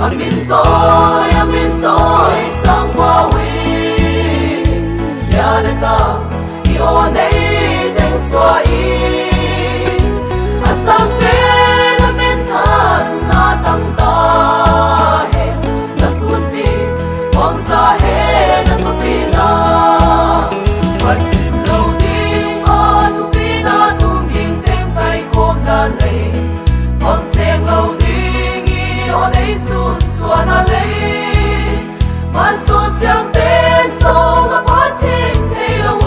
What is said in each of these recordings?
Amin tôi sang qua huy nhà lên ta yêu này đánh xóa y sang bên amin than na tăng ta he na cun pi mong sa he na tu pi na wat sim lâu ding a tu pi na tung ding tem kai khom na nei mong seng lâu ding yêu này sun xóa na lấy man so xiang tên so ngập hát chim thấy lâu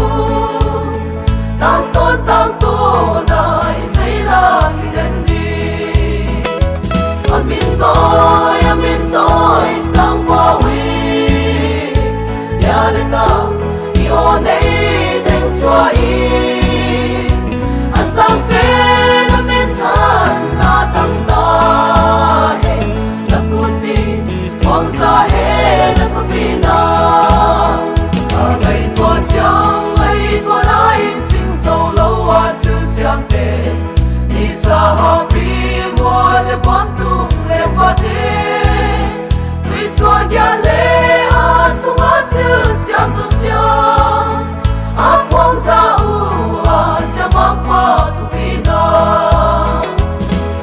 tăng tôn này xây là lên đi amin tôi sang qua huy nhà lên ta yêu này đánh xóa y sang bên amin than na tăng ta he na cun pi mong sa he na tu pi na ngày tua chẳng ngày tua lại chính dấu lâu a sư xiang tê đi xa ha pi mua le quan tung le pha thế tuy xóa gia lệ a sung a sư xiang zu xiang a quang za u a xiang ma pa tu pi na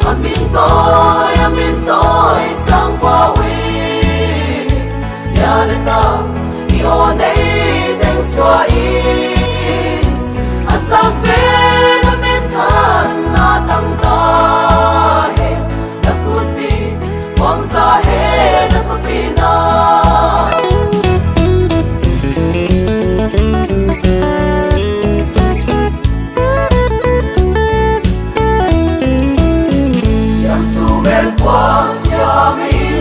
amin tôi sang qua huy nhà lên ta yêu này đánh xóa y sang bên amin than na tăng ta he na cun pi mong sa he na tu pi na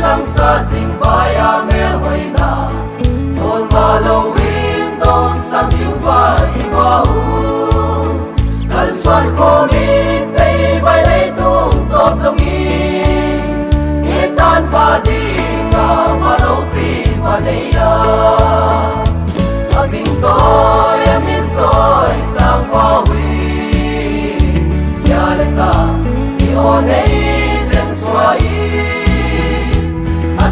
lang sa sing vaya mel hoina ton ma lo win don sang sing vai va u kal swan ko min pe vai lấy tung top long i tan va đi nga ma lo pi ma nei ya amin tôi sang qua huy nhà lên ta yêu này đến xoay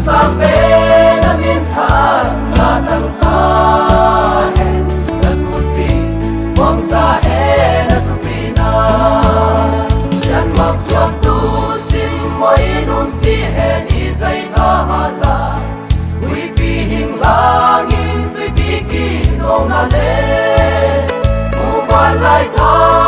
sang bên amin than na tăng ta he na cun pi mong sa he na tu pi na chan mak suan tu sim moi nun si he ni zai tha hala ui pi hing lang in tui pi ki no na le mu van lai tha